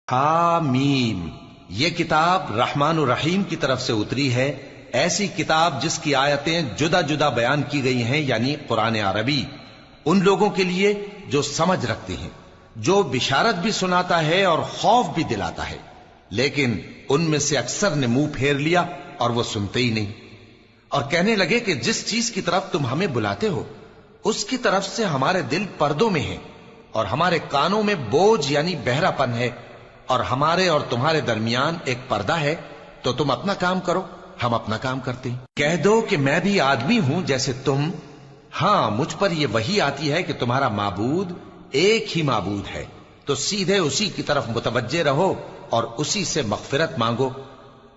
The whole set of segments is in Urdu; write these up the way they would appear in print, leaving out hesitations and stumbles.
حامیم، یہ کتاب رحمان الرحیم کی طرف سے اتری ہے، ایسی کتاب جس کی آیتیں جدا جدا بیان کی گئی ہیں، یعنی قرآن عربی، ان لوگوں کے لیے جو سمجھ رکھتے ہیں، جو بشارت بھی سناتا ہے اور خوف بھی دلاتا ہے۔ لیکن ان میں سے اکثر نے منہ پھیر لیا اور وہ سنتے ہی نہیں، اور کہنے لگے کہ جس چیز کی طرف تم ہمیں بلاتے ہو اس کی طرف سے ہمارے دل پردوں میں ہیں، اور ہمارے کانوں میں بوجھ یعنی بہرا پن ہے، اور ہمارے اور تمہارے درمیان ایک پردہ ہے، تو تم اپنا کام کرو، ہم اپنا کام کرتے ہیں۔ کہہ دو کہ میں بھی آدمی ہوں جیسے تم، ہاں مجھ پر یہ وحی آتی ہے کہ تمہارا معبود ایک ہی معبود ہے، تو سیدھے اسی کی طرف متوجہ رہو اور اسی سے مغفرت مانگو۔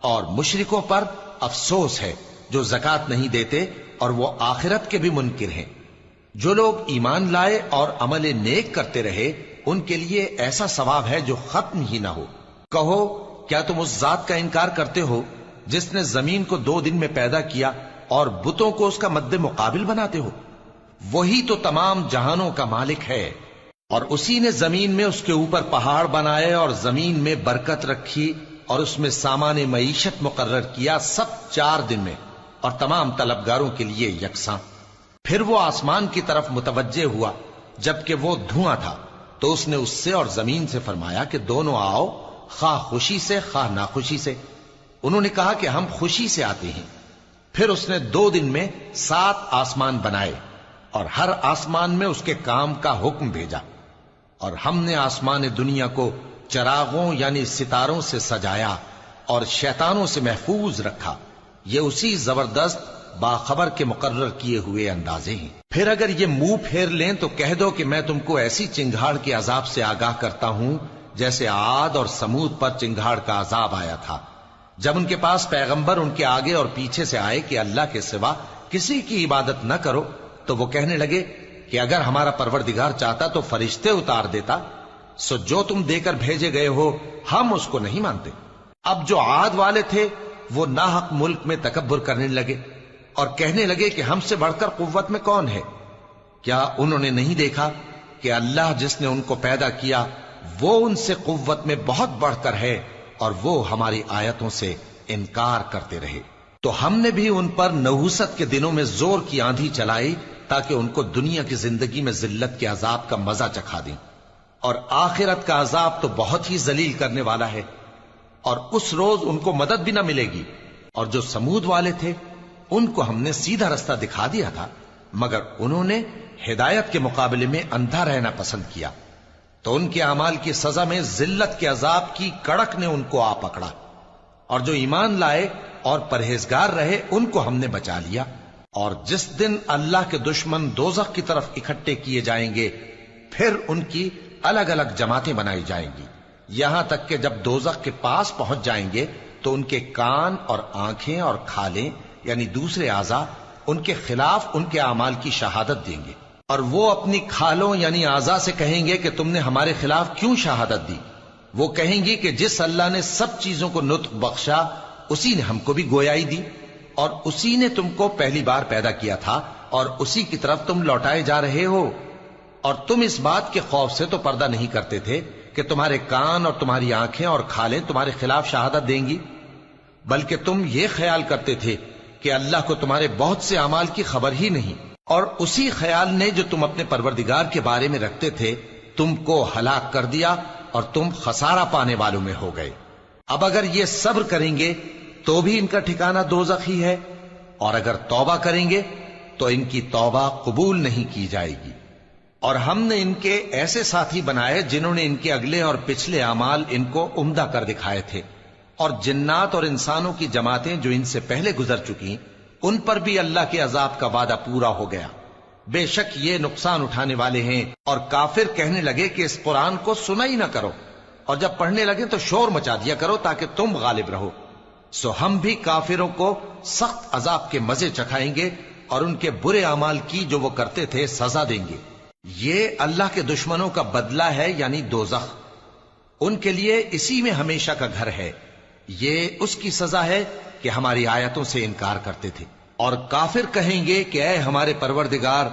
اور مشرکوں پر افسوس ہے جو زکوٰۃ نہیں دیتے اور وہ آخرت کے بھی منکر ہیں۔ جو لوگ ایمان لائے اور عمل نیک کرتے رہے ان کے لیے ایسا ثواب ہے جو ختم ہی نہ ہو۔ کہو کیا تم اس ذات کا انکار کرتے ہو جس نے زمین کو 2 دن میں پیدا کیا اور بتوں کو اس کا مد مقابل بناتے ہو؟ وہی تو تمام جہانوں کا مالک ہے، اور اسی نے زمین میں اس کے اوپر پہاڑ بنائے اور زمین میں برکت رکھی اور اس میں سامان معیشت مقرر کیا، سب 4 دن میں، اور تمام طلبگاروں کے لیے یکساں۔ پھر وہ آسمان کی طرف متوجہ ہوا جبکہ وہ دھواں تھا، تو اس نے اس سے اور زمین سے فرمایا کہ دونوں آؤ، خواہ خوشی سے خواہ ناخوشی سے۔ انہوں نے کہا کہ ہم خوشی سے آتے ہیں۔ پھر اس نے 2 دن میں 7 آسمان بنائے اور ہر آسمان میں اس کے کام کا حکم بھیجا، اور ہم نے آسمان دنیا کو چراغوں یعنی ستاروں سے سجایا اور شیطانوں سے محفوظ رکھا۔ یہ اسی زبردست باخبر کے مقرر کیے ہوئے اندازے ہیں۔ پھر اگر یہ منہ پھیر لیں تو کہہ دو کہ میں تم کو ایسی چنگھاڑ کے عذاب سے آگاہ کرتا ہوں جیسے عاد اور سمود پر چنگھاڑ کا عذاب آیا تھا، جب ان کے پاس پیغمبر ان کے آگے اور پیچھے سے آئے کہ اللہ کے سوا کسی کی عبادت نہ کرو، تو وہ کہنے لگے کہ اگر ہمارا پروردگار چاہتا تو فرشتے اتار دیتا، سو جو تم دے کر بھیجے گئے ہو ہم اس کو نہیں مانتے۔ اب جو عاد والے تھے وہ ناحق ملک میں تکبر کرنے لگے اور کہنے لگے کہ ہم سے بڑھ کر قوت میں کون ہے؟ کیا انہوں نے نہیں دیکھا کہ اللہ جس نے ان کو پیدا کیا وہ ان سے قوت میں بہت بڑھ کر ہے، اور وہ ہماری آیتوں سے انکار کرتے رہے۔ تو ہم نے بھی ان پر نحوست کے دنوں میں زور کی آندھی چلائی تاکہ ان کو دنیا کی زندگی میں ذلت کے عذاب کا مزہ چکھا دیں، اور آخرت کا عذاب تو بہت ہی ذلیل کرنے والا ہے، اور اس روز ان کو مدد بھی نہ ملے گی۔ اور جو سمود والے تھے ان کو ہم نے سیدھا رستہ دکھا دیا تھا، مگر انہوں نے ہدایت کے مقابلے میں اندھا رہنا پسند کیا، تو ان کے اعمال کی سزا میں ذلت کے عذاب کی کڑک نے ان کو آ پکڑا۔ اور جو ایمان لائے اور پرہیزگار رہے ان کو ہم نے بچا لیا۔ اور جس دن اللہ کے دشمن دوزخ کی طرف اکٹھے کیے جائیں گے پھر ان کی الگ الگ جماعتیں بنائی جائیں گی، یہاں تک کہ جب دوزخ کے پاس پہنچ جائیں گے تو ان کے کان اور آنکھیں اور کھالیں یعنی دوسرے اعضاء ان کے خلاف ان کے اعمال کی شہادت دیں گے، اور وہ اپنی کھالوں یعنی اعضاء سے کہیں گے کہ تم نے ہمارے خلاف کیوں شہادت دی؟ وہ کہیں گی کہ جس اللہ نے سب چیزوں کو نطق بخشا اسی نے ہم کو بھی گویائی دی، اور اسی نے تم کو پہلی بار پیدا کیا تھا اور اسی کی طرف تم لوٹائے جا رہے ہو۔ اور تم اس بات کے خوف سے تو پردہ نہیں کرتے تھے کہ تمہارے کان اور تمہاری آنکھیں اور کھالیں تمہارے خلاف شہادت دیں گی، بلکہ تم یہ خیال کرتے تھے کہ اللہ کو تمہارے بہت سے اعمال کی خبر ہی نہیں، اور اسی خیال نے جو تم اپنے پروردگار کے بارے میں رکھتے تھے تم کو ہلاک کر دیا اور تم خسارہ پانے والوں میں ہو گئے۔ اب اگر یہ صبر کریں گے تو بھی ان کا ٹھکانہ دوزخ ہی ہے، اور اگر توبہ کریں گے تو ان کی توبہ قبول نہیں کی جائے گی۔ اور ہم نے ان کے ایسے ساتھی بنائے جنہوں نے ان کے اگلے اور پچھلے اعمال ان کو عمدہ کر دکھائے تھے، اور جنات اور انسانوں کی جماعتیں جو ان سے پہلے گزر چکی ان پر بھی اللہ کے عذاب کا وعدہ پورا ہو گیا۔ بے شک یہ نقصان اٹھانے والے ہیں۔ اور کافر کہنے لگے کہ اس قرآن کو سنا ہی نہ کرو، اور جب پڑھنے لگے تو شور مچا دیا کرو تاکہ تم غالب رہو۔ سو ہم بھی کافروں کو سخت عذاب کے مزے چکھائیں گے اور ان کے برے اعمال کی جو وہ کرتے تھے سزا دیں گے۔ یہ اللہ کے دشمنوں کا بدلہ ہے یعنی دوزخ، ان کے لیے اسی میں ہمیشہ کا گھر ہے۔ یہ اس کی سزا ہے کہ ہماری آیتوں سے انکار کرتے تھے۔ اور کافر کہیں گے کہ اے ہمارے پروردگار،